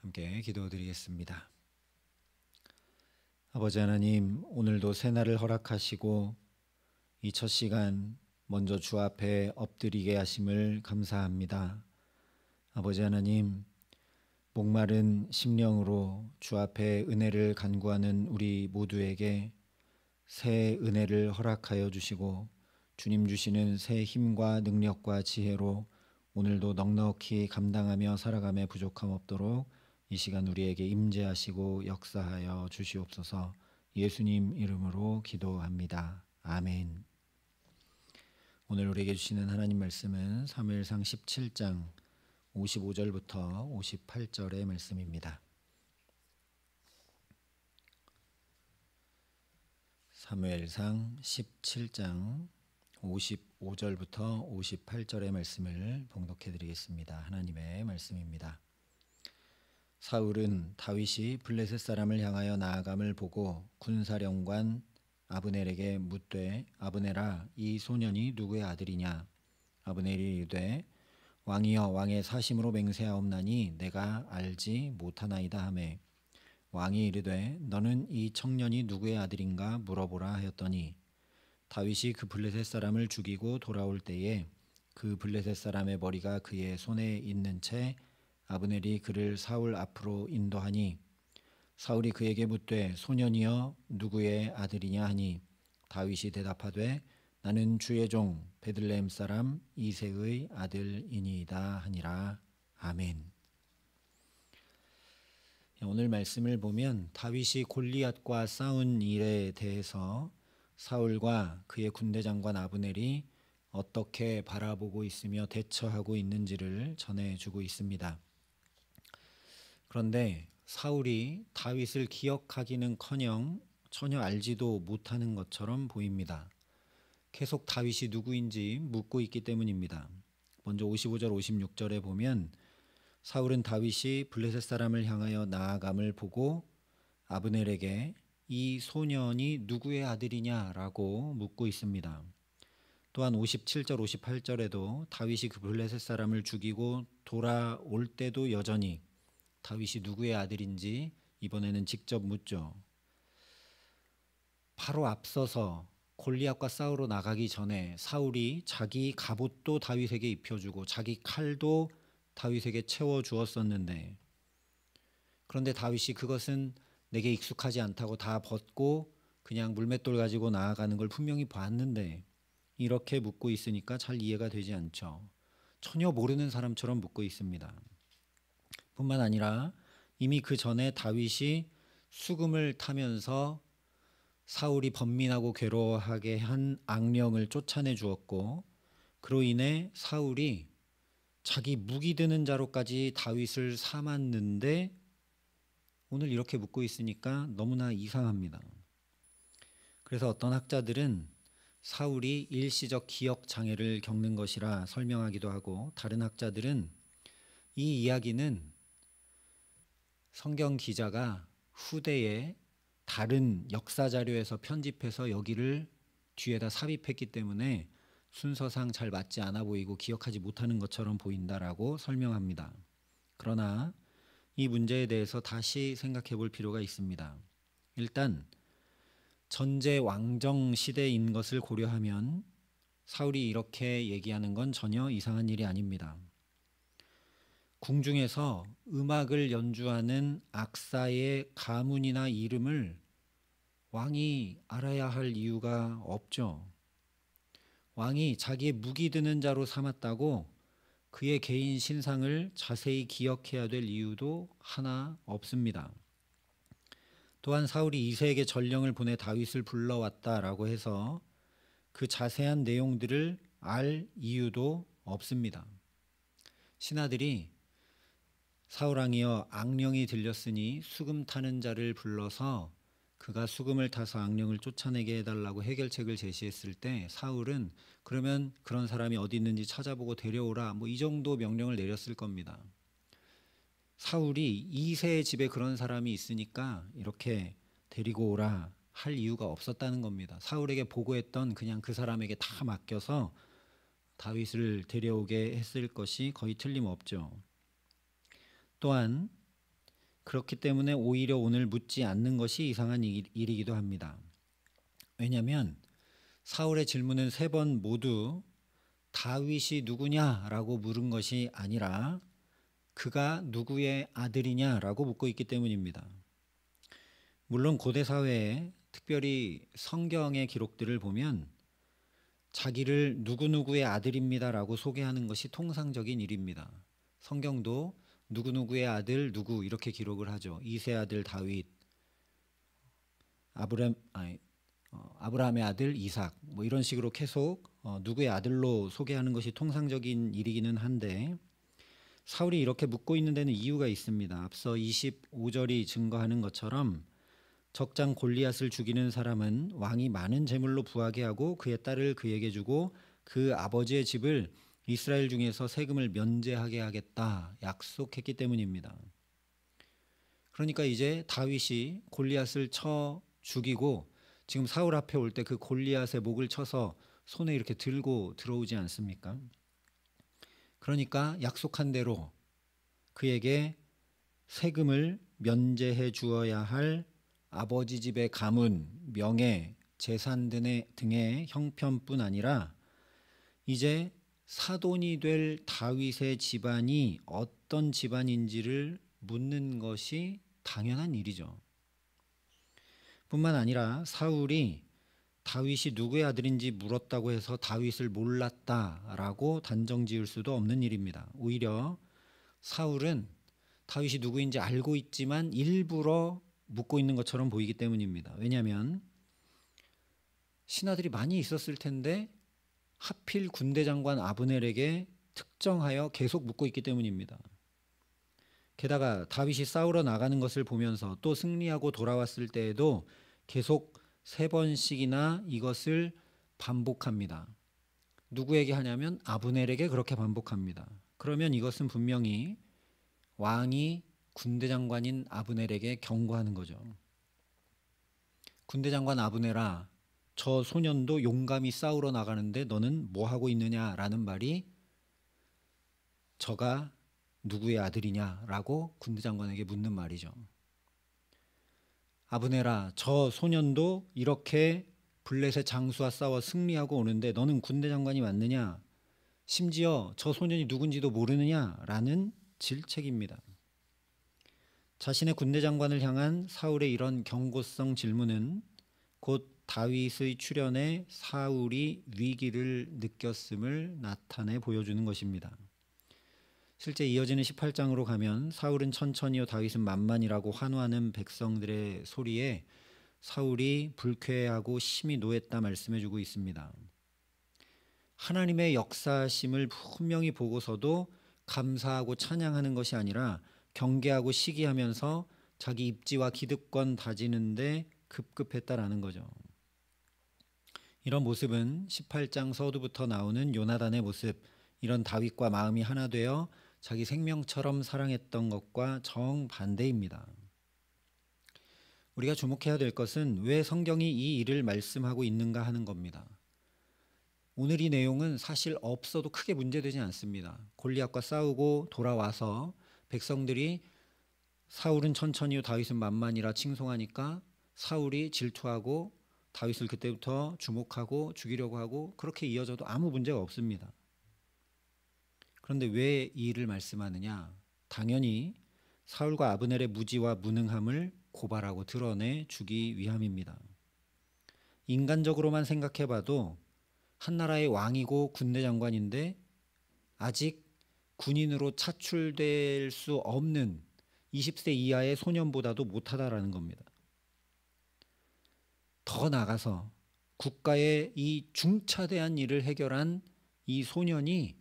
함께 기도드리겠습니다. 아버지 하나님, 오늘도 새날을 허락하시고 이 첫 시간 먼저 주 앞에 엎드리게 하심을 감사합니다. 아버지 하나님, 목마른 심령으로 주 앞에 은혜를 간구하는 우리 모두에게 새 은혜를 허락하여 주시고 주님 주시는 새 힘과 능력과 지혜로 오늘도 넉넉히 감당하며 살아감에 부족함 없도록 이 시간 우리에게 임재하시고 역사하여 주시옵소서. 예수님 이름으로 기도합니다. 아멘. 오늘 우리에게 주시는 하나님 말씀은 사무엘상 17장 55절부터 58절의 말씀입니다. 사무엘상 17장 55절부터 58절의 말씀을 봉독해 드리겠습니다. 하나님의 말씀입니다. 사울은 다윗이 블레셋 사람을 향하여 나아감을 보고 군사령관 아브넬에게 묻되, 아브넬아, 이 소년이 누구의 아들이냐? 아브넬이 이르되, 왕이여, 왕의 사심으로 맹세하옵나니 내가 알지 못하나이다 하매, 왕이 이르되, 너는 이 청년이 누구의 아들인가 물어보라 하였더니, 다윗이 그 블레셋 사람을 죽이고 돌아올 때에 그 블레셋 사람의 머리가 그의 손에 있는 채 아브넬이 그를 사울 앞으로 인도하니, 사울이 그에게 묻되, 소년이여 누구의 아들이냐 하니, 다윗이 대답하되, 나는 주의 종 베들레헴 사람 이새의 아들이니이다 하니라. 아멘. 오늘 말씀을 보면 다윗이 골리앗과 싸운 일에 대해서 사울과 그의 군대 장관 아브넬이 어떻게 바라보고 있으며 대처하고 있는지를 전해주고 있습니다. 그런데 사울이 다윗을 기억하기는커녕 전혀 알지도 못하는 것처럼 보입니다. 계속 다윗이 누구인지 묻고 있기 때문입니다. 먼저 55절 56절에 보면 사울은 다윗이 블레셋 사람을 향하여 나아감을 보고 아브넬에게 이 소년이 누구의 아들이냐라고 묻고 있습니다. 또한 57절 58절에도 다윗이 그 블레셋 사람을 죽이고 돌아올 때도 여전히 다윗이 누구의 아들인지 이번에는 직접 묻죠. 바로 앞서서 골리앗과 싸우러 나가기 전에 사울이 자기 갑옷도 다윗에게 입혀주고 자기 칼도 다윗에게 채워주었었는데, 그런데 다윗이 그것은 내게 익숙하지 않다고 다 벗고 그냥 물맷돌 가지고 나아가는 걸 분명히 봤는데 이렇게 묻고 있으니까 잘 이해가 되지 않죠. 전혀 모르는 사람처럼 묻고 있습니다. 뿐만 아니라 이미 그 전에 다윗이 수금을 타면서 사울이 번민하고 괴로워하게 한 악령을 쫓아내 주었고, 그로 인해 사울이 자기 무기 드는 자로까지 다윗을 삼았는데 오늘 이렇게 묻고 있으니까 너무나 이상합니다. 그래서 어떤 학자들은 사울이 일시적 기억 장애를 겪는 것이라 설명하기도 하고, 다른 학자들은 이 이야기는 성경 기자가 후대에 다른 역사 자료에서 편집해서 여기를 뒤에다 삽입했기 때문에 순서상 잘 맞지 않아 보이고 기억하지 못하는 것처럼 보인다라고 설명합니다. 그러나 이 문제에 대해서 다시 생각해 볼 필요가 있습니다. 일단 전제 왕정 시대인 것을 고려하면 사울이 이렇게 얘기하는 건 전혀 이상한 일이 아닙니다. 궁중에서 음악을 연주하는 악사의 가문이나 이름을 왕이 알아야 할 이유가 없죠. 왕이 자기의 무기 드는 자로 삼았다고 그의 개인 신상을 자세히 기억해야 될 이유도 하나 없습니다. 또한 사울이 이새에게 전령을 보내 다윗을 불러왔다라고 해서 그 자세한 내용들을 알 이유도 없습니다. 신하들이 사울왕이여, 악령이 들렸으니 수금 타는 자를 불러서 그가 수금을 타서 악령을 쫓아내게 해달라고 해결책을 제시했을 때 사울은 그러면 그런 사람이 어디 있는지 찾아보고 데려오라, 이 정도 명령을 내렸을 겁니다. 사울이 이새의 집에 그런 사람이 있으니까 이렇게 데리고 오라 할 이유가 없었다는 겁니다. 사울에게 보고했던 그냥 그 사람에게 다 맡겨서 다윗을 데려오게 했을 것이 거의 틀림없죠. 또한 그렇기 때문에 오히려 오늘 묻지 않는 것이 이상한 일이기도 합니다. 왜냐하면 사울의 질문은 3번 모두 다윗이 누구냐라고 물은 것이 아니라 그가 누구의 아들이냐라고 묻고 있기 때문입니다. 물론 고대 사회에 특별히 성경의 기록들을 보면 자기를 누구누구의 아들입니다라고 소개하는 것이 통상적인 일입니다. 성경도 누구누구의 아들 누구 이렇게 기록을 하죠. 이세 아들 다윗, 아브라함의 아들 이삭 뭐 이런 식으로 계속 누구의 아들로 소개하는 것이 통상적인 일이기는 한데 사울이 이렇게 묻고 있는 데는 이유가 있습니다. 앞서 25절이 증거하는 것처럼 적장 골리앗을 죽이는 사람은 왕이 많은 재물로 부하게 하고 그의 딸을 그에게 주고 그 아버지의 집을 이스라엘 중에서 세금을 면제하게 하겠다 약속했기 때문입니다. 그러니까 이제 다윗이 골리앗을 쳐 죽이고 지금 사울 앞에 올 때 그 골리앗의 목을 쳐서 손에 이렇게 들고 들어오지 않습니까? 그러니까 약속한 대로 그에게 세금을 면제해 주어야 할 아버지 집의 가문, 명예, 재산 등의 형편뿐 아니라 이제 사돈이 될 다윗의 집안이 어떤 집안인지를 묻는 것이 당연한 일이죠. 뿐만 아니라 사울이 다윗이 누구의 아들인지 물었다고 해서 다윗을 몰랐다라고 단정 지을 수도 없는 일입니다. 오히려 사울은 다윗이 누구인지 알고 있지만 일부러 묻고 있는 것처럼 보이기 때문입니다. 왜냐하면 신하들이 많이 있었을 텐데 하필 군대 장관 아브넬에게 특정하여 계속 묻고 있기 때문입니다. 게다가 다윗이 싸우러 나가는 것을 보면서 또 승리하고 돌아왔을 때에도 계속 3번씩이나 이것을 반복합니다. 누구에게 하냐면 아브넬에게 그렇게 반복합니다. 그러면 이것은 분명히 왕이 군대 장관인 아브넬에게 경고하는 거죠. 군대 장관 아브넬아, 저 소년도 용감히 싸우러 나가는데 너는 뭐 하고 있느냐라는 말이 저가 누구의 아들이냐라고 군대 장관에게 묻는 말이죠. 아브넬아, 저 소년도 이렇게 블레셋 장수와 싸워 승리하고 오는데 너는 군대 장관이 맞느냐? 심지어 저 소년이 누군지도 모르느냐라는 질책입니다. 자신의 군대 장관을 향한 사울의 이런 경고성 질문은 곧 다윗의 출현에 사울이 위기를 느꼈음을 나타내 보여주는 것입니다. 실제 이어지는 18장으로 가면 사울은 천천히요 다윗은 만만이라고 환호하는 백성들의 소리에 사울이 불쾌해하고 심히 노했다 말씀해주고 있습니다. 하나님의 역사심을 분명히 보고서도 감사하고 찬양하는 것이 아니라 경계하고 시기하면서 자기 입지와 기득권 다지는데 급급했다라는 거죠. 이런 모습은 18장 서두부터 나오는 요나단의 모습, 이런 다윗과 마음이 하나 되어 자기 생명처럼 사랑했던 것과 정반대입니다. 우리가 주목해야 될 것은 왜 성경이 이 일을 말씀하고 있는가 하는 겁니다. 오늘 이 내용은 사실 없어도 크게 문제되지 않습니다. 골리앗과 싸우고 돌아와서 백성들이 사울은 천천히요 다윗은 만만이라 칭송하니까 사울이 질투하고 다윗을 그때부터 주목하고 죽이려고 하고 그렇게 이어져도 아무 문제가 없습니다. 그런데 왜 이 일을 말씀하느냐? 당연히 사울과 아브넬의 무지와 무능함을 고발하고 드러내 주기 위함입니다. 인간적으로만 생각해봐도 한 나라의 왕이고 군대 장관인데 아직 군인으로 차출될 수 없는 20세 이하의 소년보다도 못하다라는 겁니다. 더 나아가서 국가의 이 중차대한 일을 해결한 이 소년이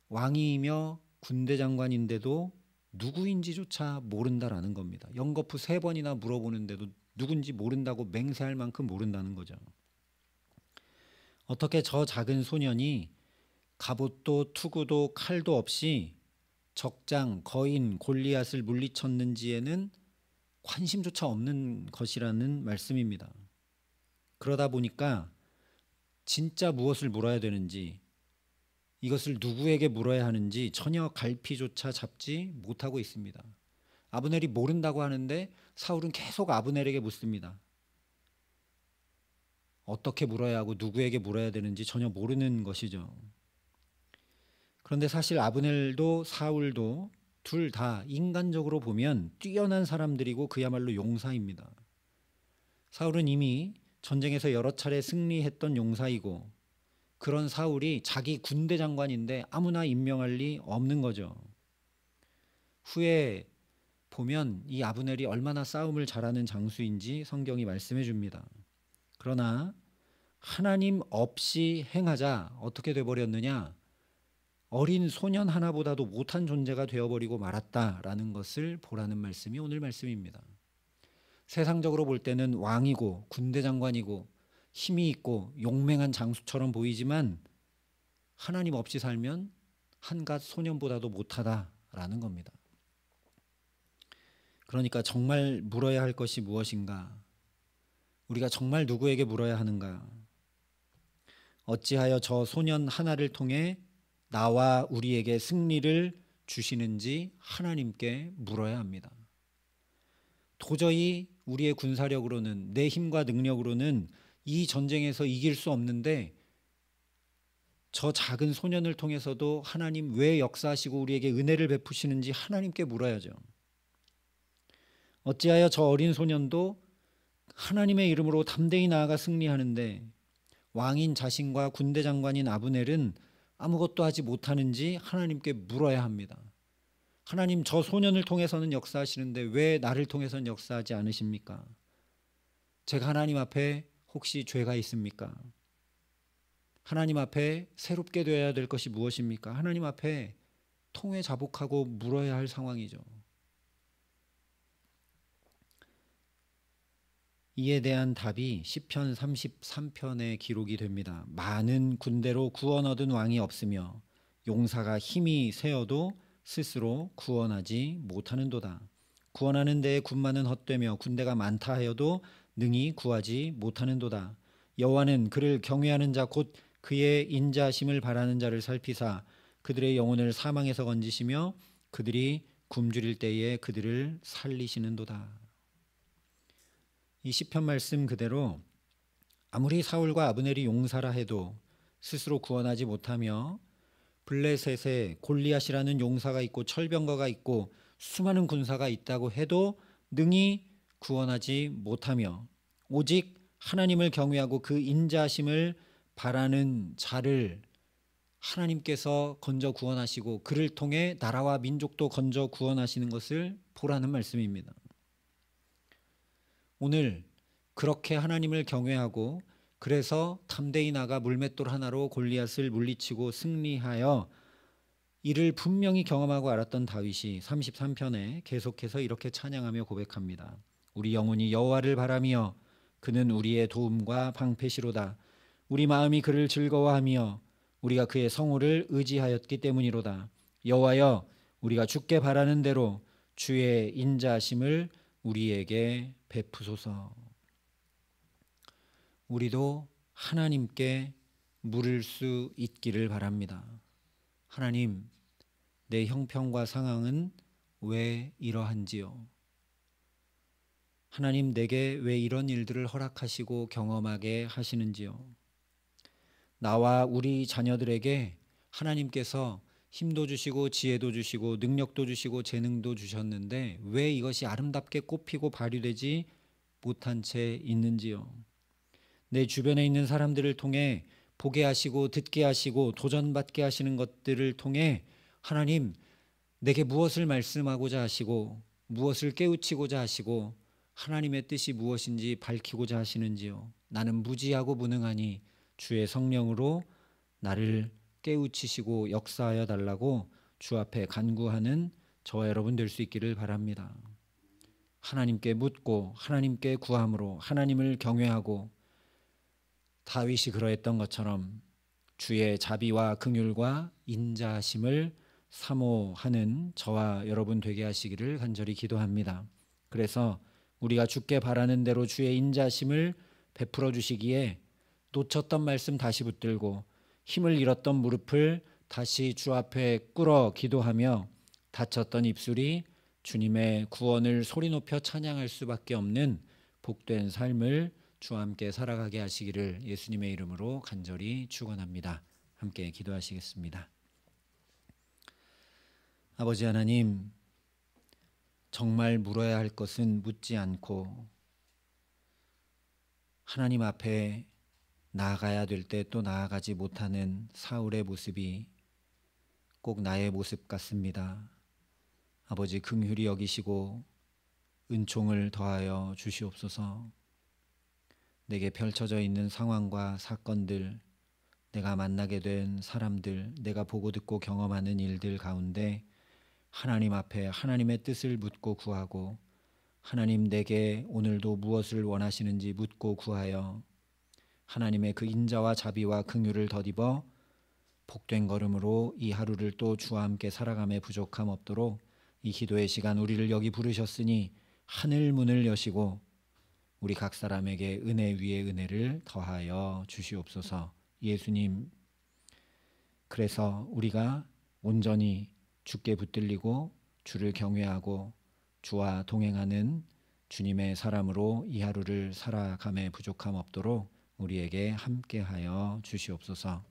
왕이며 군대 장관인데도 누구인지조차 모른다라는 겁니다. 연거푸 3번이나 물어보는데도 누군지 모른다고 맹세할 만큼 모른다는 거죠. 어떻게 저 작은 소년이 갑옷도 투구도 칼도 없이 적장, 거인, 골리앗을 물리쳤는지에는 관심조차 없는 것이라는 말씀입니다. 그러다 보니까 진짜 무엇을 물어야 되는지, 이것을 누구에게 물어야 하는지 전혀 갈피조차 잡지 못하고 있습니다. 아브넬이 모른다고 하는데 사울은 계속 아브넬에게 묻습니다. 어떻게 물어야 하고 누구에게 물어야 되는지 전혀 모르는 것이죠. 그런데 사실 아브넬도 사울도 둘 다 인간적으로 보면 뛰어난 사람들이고 그야말로 용사입니다. 사울은 이미 전쟁에서 여러 차례 승리했던 용사이고 그런 사울이 자기 군대 장관인데 아무나 임명할 리 없는 거죠. 후에 보면 이 아브넬이 얼마나 싸움을 잘하는 장수인지 성경이 말씀해 줍니다. 그러나 하나님 없이 행하자 어떻게 돼버렸느냐? 어린 소년 하나보다도 못한 존재가 되어버리고 말았다라는 것을 보라는 말씀이 오늘 말씀입니다. 세상적으로 볼 때는 왕이고 군대 장관이고 힘이 있고 용맹한 장수처럼 보이지만 하나님 없이 살면 한갓 소년보다도 못하다라는 겁니다. 그러니까 정말 물어야 할 것이 무엇인가? 우리가 정말 누구에게 물어야 하는가? 어찌하여 저 소년 하나를 통해 나와 우리에게 승리를 주시는지 하나님께 물어야 합니다. 도저히 우리의 군사력으로는 내 힘과 능력으로는 이 전쟁에서 이길 수 없는데 저 작은 소년을 통해서도 하나님 왜 역사하시고 우리에게 은혜를 베푸시는지 하나님께 물어야죠. 어찌하여 저 어린 소년도 하나님의 이름으로 담대히 나아가 승리하는데 왕인 자신과 군대 장관인 아브넬은 아무것도 하지 못하는지 하나님께 물어야 합니다. 하나님, 저 소년을 통해서는 역사하시는데 왜 나를 통해서는 역사하지 않으십니까? 제가 하나님 앞에 혹시 죄가 있습니까? 하나님 앞에 새롭게 되어야 될 것이 무엇입니까? 하나님 앞에 통회 자복하고 물어야 할 상황이죠. 이에 대한 답이 시편 33편에 기록이 됩니다. 많은 군대로 구원 얻은 왕이 없으며 용사가 힘이 세어도 스스로 구원하지 못하는도다. 구원하는 데에 군마는 헛되며 군대가 많다 하여도 능히 구하지 못하는도다. 여호와는 그를 경외하는 자 곧 그의 인자하심을 바라는 자를 살피사 그들의 영혼을 사망에서 건지시며 그들이 굶주릴 때에 그들을 살리시는도다. 이 시편 말씀 그대로 아무리 사울과 아브넬이 용사라 해도 스스로 구원하지 못하며 블레셋에 골리앗이라는 용사가 있고 철병거가 있고 수많은 군사가 있다고 해도 능히 구원하지 못하며 오직 하나님을 경외하고 그 인자하심을 바라는 자를 하나님께서 건져 구원하시고 그를 통해 나라와 민족도 건져 구원하시는 것을 보라는 말씀입니다. 오늘 그렇게 하나님을 경외하고 그래서 담대히 나가 물맷돌 하나로 골리앗을 물리치고 승리하여 이를 분명히 경험하고 알았던 다윗이 33편에 계속해서 이렇게 찬양하며 고백합니다. 우리 영혼이 여호와를 바라며 그는 우리의 도움과 방패시로다. 우리 마음이 그를 즐거워하며 우리가 그의 성호를 의지하였기 때문이로다. 여호와여, 우리가 주께 바라는 대로 주의 인자하심을 우리에게 베푸소서. 우리도 하나님께 물을 수 있기를 바랍니다. 하나님, 내 형편과 상황은 왜 이러한지요? 하나님, 내게 왜 이런 일들을 허락하시고 경험하게 하시는지요? 나와 우리 자녀들에게 하나님께서 힘도 주시고 지혜도 주시고 능력도 주시고 재능도 주셨는데 왜 이것이 아름답게 꽃피고 발휘되지 못한 채 있는지요? 내 주변에 있는 사람들을 통해 보게 하시고 듣게 하시고 도전받게 하시는 것들을 통해 하나님, 내게 무엇을 말씀하고자 하시고 무엇을 깨우치고자 하시고 하나님의 뜻이 무엇인지 밝히고자 하시는지요? 나는 무지하고 무능하니 주의 성령으로 나를 깨우치시고 역사하여 달라고 주 앞에 간구하는 저와 여러분 될 수 있기를 바랍니다. 하나님께 묻고 하나님께 구함으로 하나님을 경외하고 다윗이 그러했던 것처럼 주의 자비와 긍휼과 인자하심을 사모하는 저와 여러분 되게 하시기를 간절히 기도합니다. 그래서 우리가 주께 바라는 대로 주의 인자하심을 베풀어 주시기에 놓쳤던 말씀 다시 붙들고 힘을 잃었던 무릎을 다시 주 앞에 꿇어 기도하며 다쳤던 입술이 주님의 구원을 소리 높여 찬양할 수밖에 없는 복된 삶을 주와 함께 살아가게 하시기를 예수님의 이름으로 간절히 축원합니다. 함께 기도하시겠습니다. 아버지 하나님, 정말 물어야 할 것은 묻지 않고 하나님 앞에 나아가야 될 때 또 나아가지 못하는 사울의 모습이 꼭 나의 모습 같습니다. 아버지, 긍휼히 여기시고 은총을 더하여 주시옵소서. 내게 펼쳐져 있는 상황과 사건들, 내가 만나게 된 사람들, 내가 보고 듣고 경험하는 일들 가운데 하나님 앞에 하나님의 뜻을 묻고 구하고, 하나님 내게 오늘도 무엇을 원하시는지 묻고 구하여 하나님의 그 인자와 자비와 긍휼을 덧입어 복된 걸음으로 이 하루를 또 주와 함께 살아감에 부족함 없도록 이 기도의 시간 우리를 여기 부르셨으니 하늘 문을 여시고 우리 각 사람에게 은혜 위에 은혜를 더하여 주시옵소서. 예수님, 그래서 우리가 온전히 주께 붙들리고 주를 경외하고 주와 동행하는 주님의 사람으로 이 하루를 살아감에 부족함 없도록 우리에게 함께하여 주시옵소서.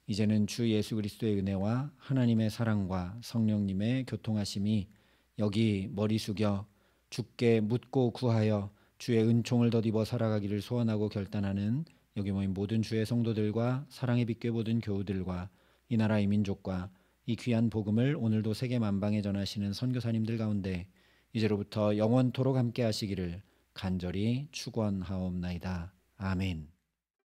이제는 주 예수 그리스도의 은혜와 하나님의 사랑과 성령님의 교통하심이 여기 머리 숙여 주께 묻고 구하여 주의 은총을 덧입어 살아가기를 소원하고 결단하는 여기 모인 모든 주의 성도들과 사랑의 빛교 모든 교우들과 이 나라 이 민족과 이 귀한 복음을 오늘도 세계 만방에 전하시는 선교사님들 가운데 이제로부터 영원토록 함께 하시기를 간절히 축원하옵나이다. 아멘.